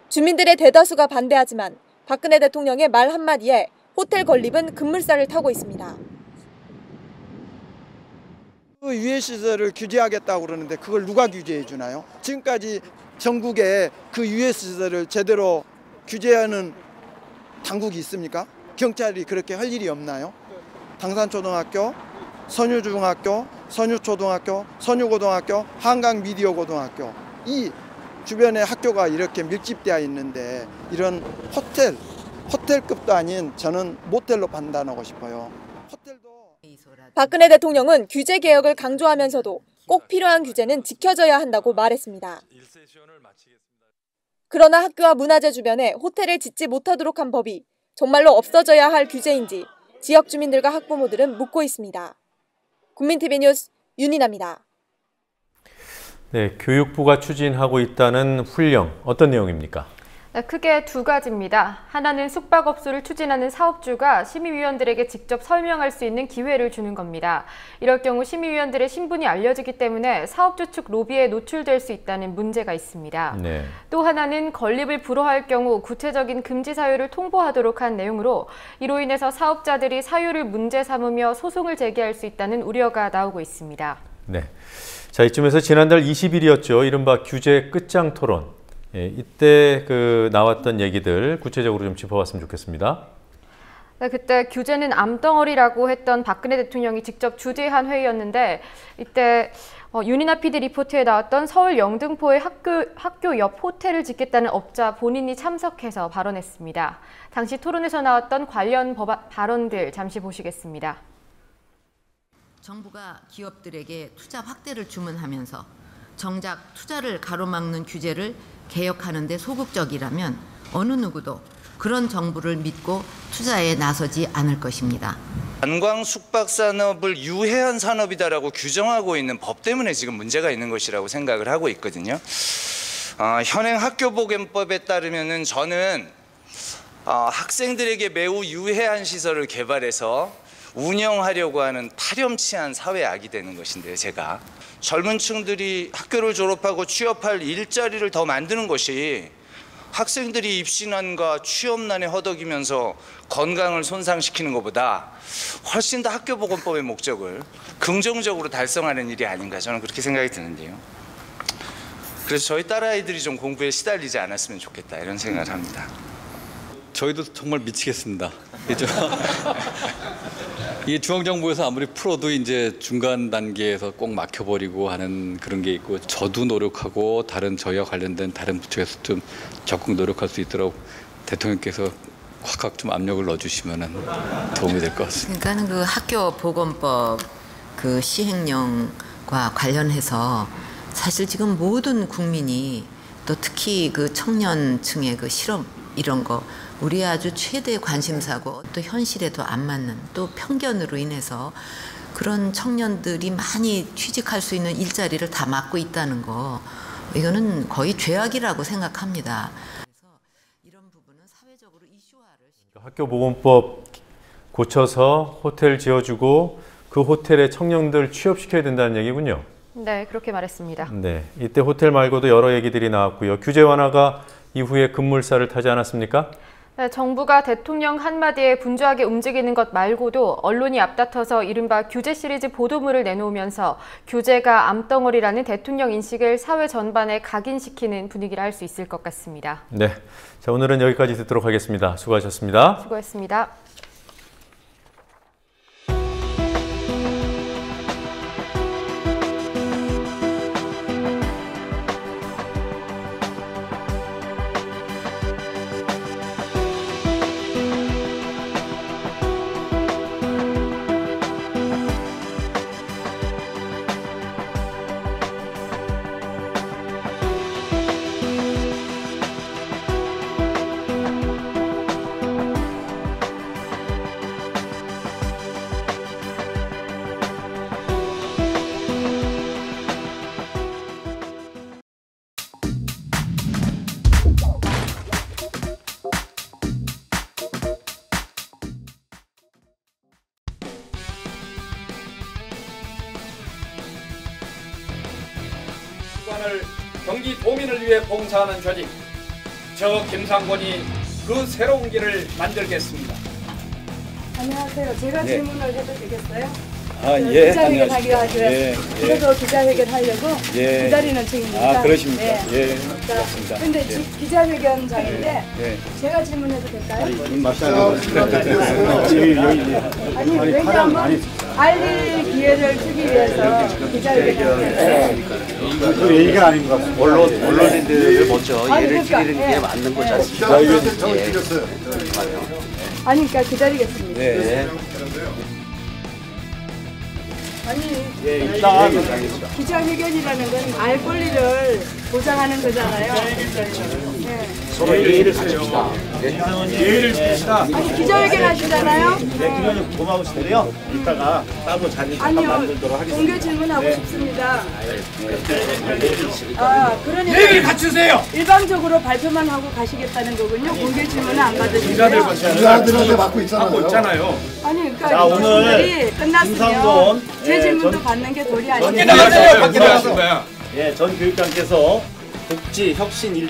[SPEAKER 21] 주민들의 대다수가 반대하지만 박근혜 대통령의 말 한마디에 호텔 건립은 급물살을 타고 있습니다.
[SPEAKER 25] 그 유해시설을 규제하겠다고 그러는데 그걸 누가 규제해 주나요? 지금까지 전국에 그 유해시설을 제대로 규제하는 당국이 있습니까? 경찰이 그렇게 할 일이 없나요? 당산초등학교, 선유중학교, 선유초등학교, 선유고등학교, 한강미디어고등학교 이 주변에 학교가 이렇게 밀집되어 있는데 이런 호텔급도 아닌 저는 모텔로 판단하고 싶어요.
[SPEAKER 21] 박근혜 대통령은 규제 개혁을 강조하면서도 꼭 필요한 규제는 지켜져야 한다고 말했습니다. 그러나 학교와 문화재 주변에 호텔을 짓지 못하도록 한 법이 정말로 없어져야 할 규제인지 지역 주민들과 학부모들은 묻고 있습니다. 국민TV 뉴스 윤이나입니다.
[SPEAKER 1] 네, 교육부가 추진하고 있다는 훈령, 어떤 내용입니까?
[SPEAKER 5] 크게 두 가지입니다. 하나는 숙박업소를 추진하는 사업주가 심의위원들에게 직접 설명할 수 있는 기회를 주는 겁니다. 이럴 경우 심의위원들의 신분이 알려지기 때문에 사업주 측 로비에 노출될 수 있다는 문제가 있습니다.
[SPEAKER 1] 네.
[SPEAKER 5] 또 하나는 건립을 불허할 경우 구체적인 금지 사유를 통보하도록 한 내용으로 이로 인해서 사업자들이 사유를 문제 삼으며 소송을 제기할 수 있다는 우려가 나오고 있습니다.
[SPEAKER 1] 네. 자, 이쯤에서 지난달 20일이었죠. 이른바 규제 끝장 토론. 예, 이때 나왔던 얘기들 구체적으로 좀 짚어봤으면 좋겠습니다.
[SPEAKER 5] 네, 그때 규제는 암덩어리라고 했던 박근혜 대통령이 직접 주재한 회의였는데 이때 윤이나 PD 리포트에 나왔던 서울 영등포의 학교 옆 호텔을 짓겠다는 업자 본인이 참석해서 발언했습니다. 당시 토론에서 나왔던 관련 발언들 잠시 보시겠습니다.
[SPEAKER 2] 정부가 기업들에게 투자 확대를 주문하면서 정작 투자를 가로막는 규제를 개혁하는 데 소극적이라면 어느 누구도 그런 정부를 믿고 투자에 나서지 않을 것입니다.
[SPEAKER 3] 관광 숙박 산업을 유해한 산업이다라고 규정하고 있는 법 때문에 지금 문제가 있는 것이라고 생각을 하고 있거든요. 현행 학교보건법에 따르면은 저는 학생들에게 매우 유해한 시설을 개발해서 운영하려고 하는 파렴치한 사회악이 되는 것인데요. 제가 젊은 층들이 학교를 졸업하고 취업할 일자리를 더 만드는 것이 학생들이 입시난과 취업난에 허덕이면서 건강을 손상시키는 것보다 훨씬 더 학교보건법의 목적을 긍정적으로 달성하는 일이 아닌가 저는 그렇게 생각이 드는데요. 그래서 저희 딸아이들이 좀 공부에 시달리지 않았으면 좋겠다 이런 생각을 합니다.
[SPEAKER 4] 저희도 정말 미치겠습니다. 이게 중앙정부에서 아무리 풀어도 이제 중간 단계에서 꼭 막혀버리고 하는 그런 게 있고 저도 노력하고 저희와 관련된 다른 부처에서 좀 적극 노력할 수 있도록 대통령께서 확 좀 압력을 넣어주시면 도움이 될 것 같습니다.
[SPEAKER 2] 그러니까는 그 학교보건법 그 시행령과 관련해서 사실 지금 모든 국민이 또 특히 그 청년층의 그 실업 이런 거 우리 아주 최대 관심사고 또 현실에도 안 맞는 또 편견으로 인해서 그런 청년들이 많이 취직할 수 있는 일자리를 다 막고 있다는 거 이거는 거의 죄악이라고 생각합니다. 그래서 이런 부분은 사회적으로 이슈화를
[SPEAKER 1] 학교보건법 고쳐서 호텔 지어주고 그 호텔에 청년들 취업시켜야 된다는 얘기군요.
[SPEAKER 5] 네, 그렇게 말했습니다.
[SPEAKER 1] 네, 이때 호텔 말고도 여러 얘기들이 나왔고요. 규제 완화가 이후에 급물살을 타지 않았습니까?
[SPEAKER 5] 네, 정부가 대통령 한마디에 분주하게 움직이는 것 말고도 언론이 앞다퉈서 이른바 규제 시리즈 보도물을 내놓으면서 규제가 암덩어리라는 대통령 인식을 사회 전반에 각인시키는 분위기를 할 수 있을 것 같습니다.
[SPEAKER 1] 네, 자 오늘은 여기까지 듣도록 하겠습니다. 수고하셨습니다.
[SPEAKER 5] 수고했습니다.
[SPEAKER 7] 경기 도민을 위해 봉사하는 조직 저 김상곤이 그 새로운 길을 만들겠습니다.
[SPEAKER 8] 안녕하세요. 제가 질문을 해도 되겠어요?
[SPEAKER 7] 예.
[SPEAKER 8] 기자회견 하기로 하죠. 그래서 기자회견 하려고 기다리는 중입니다.
[SPEAKER 7] 그러십니까?
[SPEAKER 8] 네.
[SPEAKER 7] 그렇습니다.
[SPEAKER 8] 근데 기자회견장인데 제가 질문해도 될까요? 아니 왜냐하면 알릴 기회를 주기 위해서 기자회견을
[SPEAKER 26] 그 얘기가 아닌 것 같습니다. 언론인들을 먼저 예를 드리는 게 맞는 거지 않습니까?
[SPEAKER 8] 아니 그러니까 기다리겠습니다.
[SPEAKER 26] 네.
[SPEAKER 8] 아니
[SPEAKER 26] 일단
[SPEAKER 8] 기자회견이라는 건 알 권리를 보장하는 거잖아요.
[SPEAKER 26] 서로 예의를 갖춥시다.
[SPEAKER 22] 예의를 지킵시다.
[SPEAKER 8] 아니 기자회견 하시잖아요.
[SPEAKER 6] 네, 기자님 고마우시대요. 이따가 따로 자리 잠깐 만들도록 하겠습니다.
[SPEAKER 8] 공개 질문하고 싶습니다. 그러니까
[SPEAKER 22] 예의를 갖추세요.
[SPEAKER 8] 일방적으로 발표만 하고 가시겠다는 거군요. 공개 질문은 안 받으시고요.
[SPEAKER 22] 기자들한테 받고 있잖아요.
[SPEAKER 8] 아니 그러니까
[SPEAKER 6] 자, 오늘
[SPEAKER 8] 끝났으면 제 질문도 받는 게 도리 아니에요.
[SPEAKER 22] 밖에 나가신 거야.
[SPEAKER 6] 예, 전 교육장께서 복지 혁신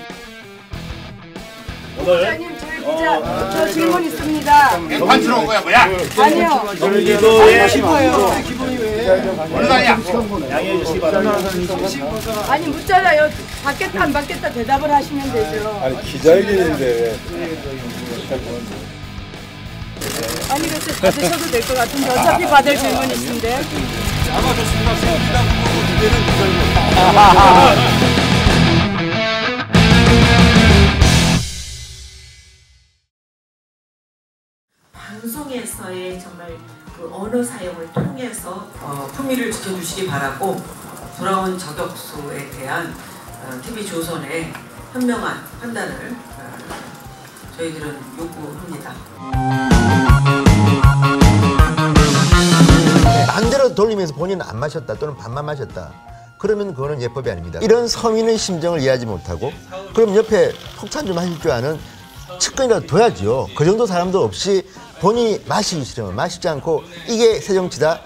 [SPEAKER 6] 오늘
[SPEAKER 8] 기자님 저희 기자 저 질문 있습니다.
[SPEAKER 22] 반치러 온 거야 뭐야?
[SPEAKER 8] 아니요.
[SPEAKER 6] 경기도의
[SPEAKER 22] 어느 날이야?
[SPEAKER 6] 양해해 주시기 바랍니다.
[SPEAKER 8] 아니 묻잖아요. 받겠다 안 받겠다 대답을 하시면 되죠.
[SPEAKER 19] 아니 기자회견인데.
[SPEAKER 8] 아니 글쎄 받으셔도 될 것 같은데 어차피 받을 질문 있는데.
[SPEAKER 22] 아마 좋습니다. 문제는
[SPEAKER 9] 방송에서의 정말 그 언어 사용을 통해서 품위를 지켜주시기 바라고 돌아온 저격수에 대한 TV조선의 현명한 판단을 저희들은 요구합니다.
[SPEAKER 10] 반대로 돌리면서 본인은 안 마셨다 또는 반만 마셨다. 그러면 그거는 예법이 아닙니다. 이런 서민의 심정을 이해하지 못하고 그럼 옆에 폭탄 좀 하실 줄 아는 측근이라도 둬야죠. 그 정도 사람도 없이 본인이 마시기 싫으면 마시지 않고 이게 새정치다.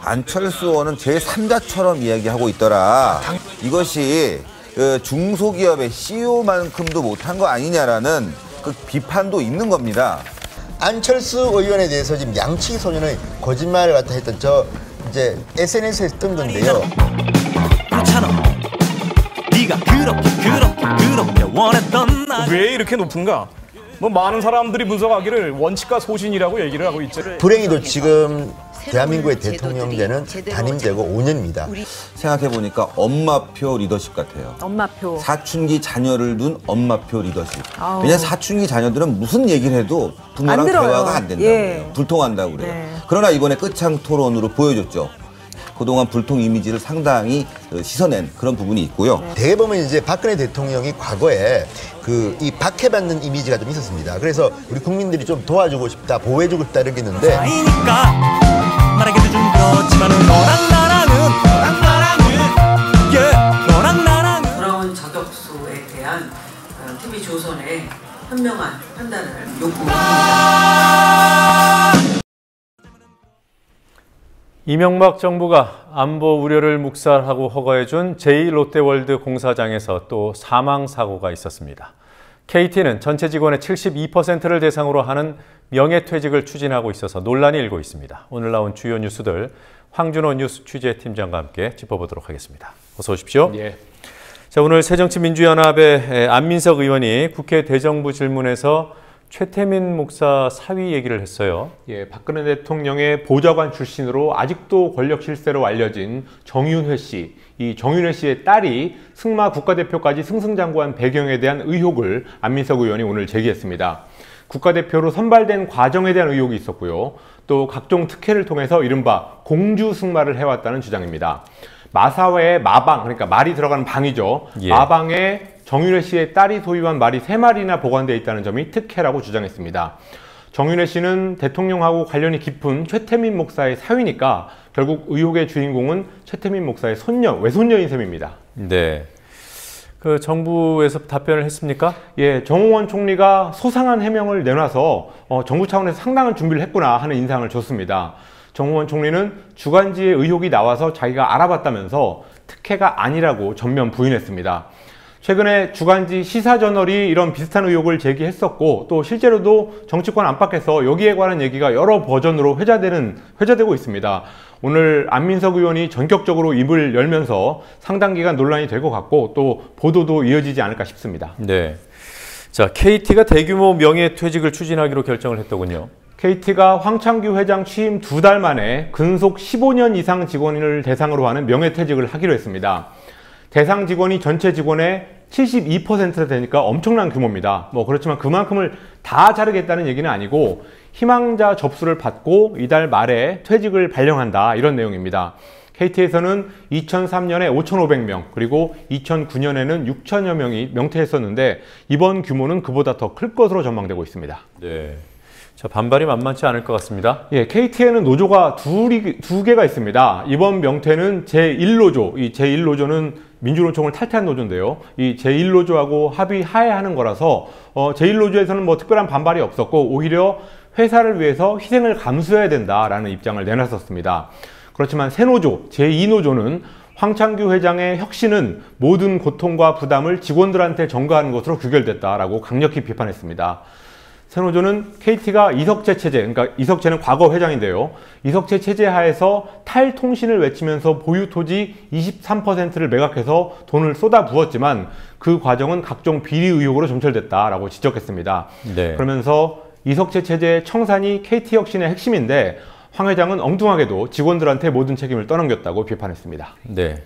[SPEAKER 11] 안철수 의원은 제3자처럼 이야기하고 있더라. 이것이 그 중소기업의 CEO만큼도 못한 거 아니냐라는 그 비판도 있는 겁니다.
[SPEAKER 10] 안철수 의원에 대해서 지금 양치기 소년의 거짓말을 갖다 했던 저 이제 SNS에 뜬 건데요.
[SPEAKER 12] 그렇잖아. 네가 그렇게 원했던 나.
[SPEAKER 14] 왜 이렇게 높은가? 뭐 많은 사람들이 분석하기를 원칙과 소신이라고 얘기를 하고 있죠.
[SPEAKER 10] 불행히도 지금 대한민국의 대통령제는 단임제고 5년입니다.
[SPEAKER 11] 생각해보니까 엄마표 리더십 같아요.
[SPEAKER 27] 엄마표.
[SPEAKER 11] 사춘기 자녀를 둔 엄마표 리더십. 왜냐하면 사춘기 자녀들은 무슨 얘기를 해도 부모랑 대화가 안 된다고 그래요. 불통한다고 그래요.
[SPEAKER 27] 네.
[SPEAKER 11] 그러나 이번에 끝장 토론으로 보여줬죠. 그동안 불통 이미지를 상당히 씻어낸 그런 부분이 있고요.
[SPEAKER 10] 대개 보면 이제 박근혜 대통령이 과거에 이 박해받는 이미지가 좀 있었습니다. 그래서 우리 국민들이 좀 도와주고 싶다, 보호해주고 싶다 이런 게 있는데
[SPEAKER 12] 말하기도 좀 그렇지만 너랑 나랑은
[SPEAKER 9] 돌아온 저격수에 대한 TV조선의 현명한 판단을 요구합니다.
[SPEAKER 1] 이명박 정부가 안보 우려를 묵살하고 허가해준 제2롯데월드 공사장에서 또 사망사고가 있었습니다. KT는 전체 직원의 72%를 대상으로 하는 명예퇴직을 추진하고 있어서 논란이 일고 있습니다. 오늘 나온 주요 뉴스들 황준호 뉴스 취재팀장과 함께 짚어보도록 하겠습니다. 어서 오십시오.
[SPEAKER 14] 예.
[SPEAKER 1] 자, 오늘 새정치민주연합의 안민석 의원이 국회 대정부 질문에서 최태민 목사 사위 얘기를 했어요.
[SPEAKER 28] 예, 박근혜 대통령의 보좌관 출신으로 아직도 권력 실세로 알려진 정윤회 씨. 이 정윤회 씨의 딸이 승마 국가대표까지 승승장구한 배경에 대한 의혹을 안민석 의원이 오늘 제기했습니다. 국가대표로 선발된 과정에 대한 의혹이 있었고요. 또 각종 특혜를 통해서 이른바 공주 승마를 해왔다는 주장입니다. 마사회의 마방, 그러니까 말이 들어가는 방이죠.
[SPEAKER 1] 예.
[SPEAKER 28] 마방에 정윤회 씨의 딸이 소유한 말이 3마리나 보관되어 있다는 점이 특혜라고 주장했습니다. 정윤회 씨는 대통령하고 관련이 깊은 최태민 목사의 사위니까 결국 의혹의 주인공은 최태민 목사의 손녀, 외손녀인 셈입니다.
[SPEAKER 1] 네. 그 정부에서 답변을 했습니까?
[SPEAKER 28] 예, 정홍원 총리가 소상한 해명을 내놔서 정부 차원에서 상당한 준비를 했구나 하는 인상을 줬습니다. 정홍원 총리는 주간지의 의혹이 나와서 자기가 알아봤다면서 특혜가 아니라고 전면 부인했습니다. 최근에 주간지 시사저널이 이런 비슷한 의혹을 제기했었고 또 실제로도 정치권 안팎에서 여기에 관한 얘기가 여러 버전으로 회자되고 있습니다. 오늘 안민석 의원이 전격적으로 입을 열면서 상당 기간 논란이 될 것 같고 또 보도도 이어지지 않을까 싶습니다.
[SPEAKER 1] 네. 자, KT가 대규모 명예퇴직을 추진하기로 결정을 했더군요.
[SPEAKER 28] KT가 황창규 회장 취임 2달 만에 근속 15년 이상 직원을 대상으로 하는 명예퇴직을 하기로 했습니다. 대상 직원이 전체 직원의 72%나 되니까 엄청난 규모입니다. 그렇지만 그만큼을 다 자르겠다는 얘기는 아니고 희망자 접수를 받고 이달 말에 퇴직을 발령한다 이런 내용입니다. KT에서는 2003년에 5,500명, 그리고 2009년에는 6,000여 명이 명퇴했었는데 이번 규모는 그보다 더 클 것으로 전망되고 있습니다.
[SPEAKER 1] 네. 자, 반발이 만만치 않을 것 같습니다.
[SPEAKER 28] 예, KT에는 노조가 두 개가 있습니다. 이번 명퇴는 제1노조, 이 제1노조는 민주노총을 탈퇴한 노조인데요. 이 제1노조하고 합의하에 하는 거라서 제1노조에서는 뭐 특별한 반발이 없었고 오히려 회사를 위해서 희생을 감수해야 된다라는 입장을 내놨었습니다. 그렇지만 새 노조, 제2노조는 황창규 회장의 혁신은 모든 고통과 부담을 직원들한테 전가하는 것으로 규결됐다라고 강력히 비판했습니다. 새노조는 KT가 이석채 체제, 그러니까 이석채는 과거 회장인데요. 이석채 체제 하에서 탈통신을 외치면서 보유 토지 23%를 매각해서 돈을 쏟아부었지만 그 과정은 각종 비리 의혹으로 점철됐다라고 지적했습니다. 네. 그러면서 이석채 체제의 청산이 KT 혁신의 핵심인데 황 회장은 엉뚱하게도 직원들한테 모든 책임을 떠넘겼다고 비판했습니다.
[SPEAKER 1] 네.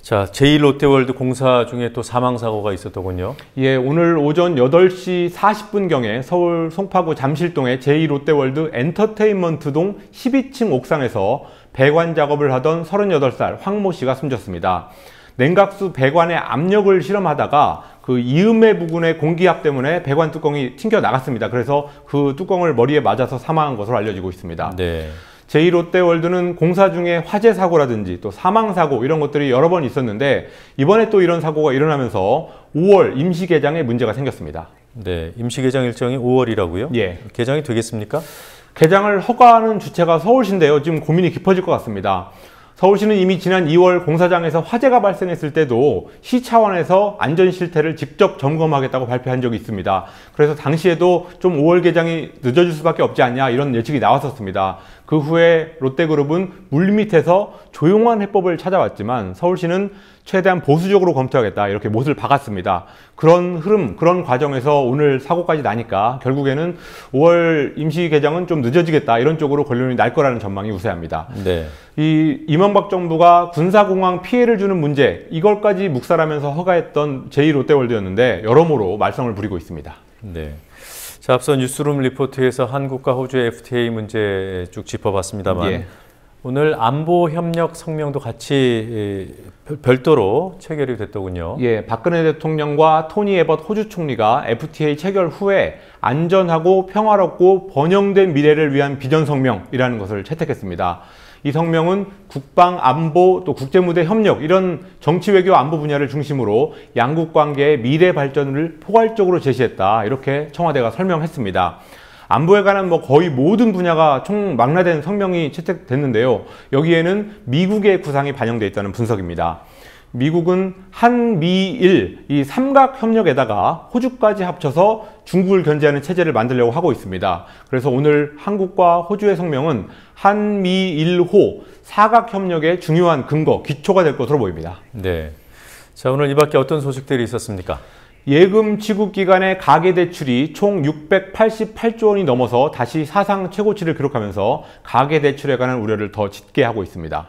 [SPEAKER 1] 자, 제1롯데월드 공사 중에 또 사망사고가 있었더군요.
[SPEAKER 28] 예, 오늘 오전 8시 40분경에 서울 송파구 잠실동의 제2롯데월드 엔터테인먼트동 12층 옥상에서 배관 작업을 하던 38살 황모 씨가 숨졌습니다. 냉각수 배관에 압력을 실험하다가 그 이음매 부근의 공기압 때문에 배관 뚜껑이 튕겨 나갔습니다. 그래서 그 뚜껑을 머리에 맞아서 사망한 것으로 알려지고 있습니다. 네. 제2롯데월드는 공사 중에 화재 사고라든지 또 사망 사고 이런 것들이 여러 번 있었는데 이번에 또 이런 사고가 일어나면서 5월 임시 개장에 문제가 생겼습니다.
[SPEAKER 1] 네, 임시 개장 일정이 5월이라고요?
[SPEAKER 28] 예.
[SPEAKER 1] 개장이 되겠습니까?
[SPEAKER 28] 개장을 허가하는 주체가 서울시인데요. 지금 고민이 깊어질 것 같습니다. 서울시는 이미 지난 2월 공사장에서 화재가 발생했을 때도 시 차원에서 안전 실태를 직접 점검하겠다고 발표한 적이 있습니다. 그래서 당시에도 좀 5월 개장이 늦어질 수밖에 없지 않냐 이런 예측이 나왔었습니다. 그 후에 롯데그룹은 물밑에서 조용한 해법을 찾아왔지만 서울시는 최대한 보수적으로 검토하겠다 이렇게 못을 박았습니다. 그런 흐름, 그런 과정에서 오늘 사고까지 나니까 결국에는 5월 임시 개장은 좀 늦어지겠다 이런 쪽으로 결론이 날 거라는 전망이 우세합니다. 네. 이명박 정부가 군사공항 피해를 주는 문제 이걸까지 묵살하면서 허가했던 제2롯데월드였는데 여러모로 말썽을 부리고 있습니다.
[SPEAKER 1] 네. 자, 앞서 뉴스룸 리포트에서 한국과 호주의 FTA 문제 쭉 짚어봤습니다만 예. 오늘 안보 협력 성명도 같이 별도로 체결이 됐더군요.
[SPEAKER 28] 예, 박근혜 대통령과 토니 에벗 호주 총리가 FTA 체결 후에 안전하고 평화롭고 번영된 미래를 위한 비전 성명이라는 것을 채택했습니다. 이 성명은 국방, 안보, 또 국제무대 협력 이런 정치, 외교, 안보 분야를 중심으로 양국 관계의 미래 발전을 포괄적으로 제시했다. 이렇게 청와대가 설명했습니다. 안보에 관한 거의 모든 분야가 총망라된 성명이 채택됐는데요. 여기에는 미국의 구상이 반영되어 있다는 분석입니다. 미국은 한미일 이 삼각협력에다가 호주까지 합쳐서 중국을 견제하는 체제를 만들려고 하고 있습니다. 그래서 오늘 한국과 호주의 성명은 한미일호 사각협력의 중요한 근거, 기초가 될 것으로 보입니다.
[SPEAKER 1] 네. 자, 오늘 이 밖에 어떤 소식들이 있었습니까?
[SPEAKER 28] 예금 취급 기간의 가계대출이 총 688조 원이 넘어서 다시 사상 최고치를 기록하면서 가계대출에 관한 우려를 더 짙게 하고 있습니다.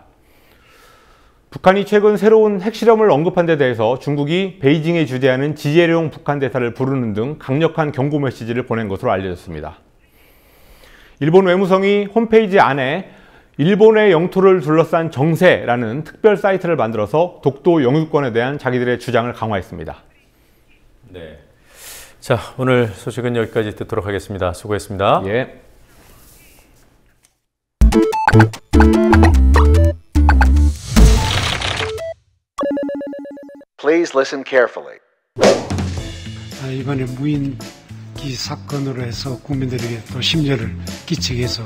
[SPEAKER 28] 북한이 최근 새로운 핵실험을 언급한 데 대해서 중국이 베이징에 주재하는 지재룡 북한 대사를 부르는 등 강력한 경고 메시지를 보낸 것으로 알려졌습니다. 일본 외무성이 홈페이지 안에 일본의 영토를 둘러싼 정세라는 특별 사이트를 만들어서 독도 영유권에 대한 자기들의 주장을 강화했습니다.
[SPEAKER 1] 네. 자, 오늘 소식은 여기까지 듣도록 하겠습니다. 수고했습니다.
[SPEAKER 28] 예.
[SPEAKER 13] Please listen carefully.
[SPEAKER 15] 이번에 무인기 사건으로 해서 국민들에게 또 심려를 끼치게 해서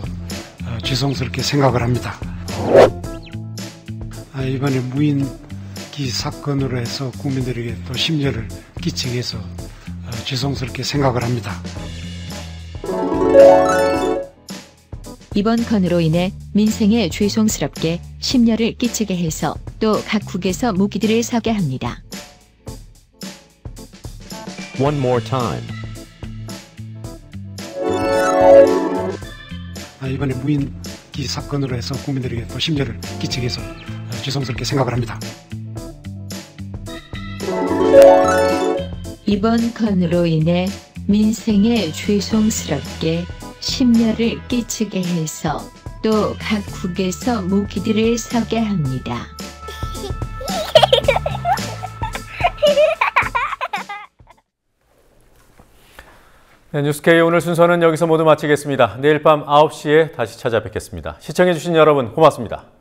[SPEAKER 15] 죄송스럽게 생각을 합니다. 이번에 무인기 사건으로 해서 국민들에게 또 심려를 끼치게 해서 죄송스럽게 생각을 합니다.
[SPEAKER 16] 이번 건으로 인해 민생에 죄송스럽게 심려를 끼치게 해서 또 각국에서 무기들을 사게 합니다.
[SPEAKER 17] One more time.
[SPEAKER 15] 이번에 무인기 사건으로 해서 국민들에게 또 심려를 끼치게 해서 죄송스럽게 생각을 합니다.
[SPEAKER 16] 이번 건으로 인해 민생에 죄송스럽게 심려를 끼치게 해서 또 각국에서 무기들을 서게 합니다.
[SPEAKER 1] 네, 뉴스K 오늘 순서는 여기서 모두 마치겠습니다. 내일 밤 9시에 다시 찾아뵙겠습니다. 시청해주신 여러분 고맙습니다.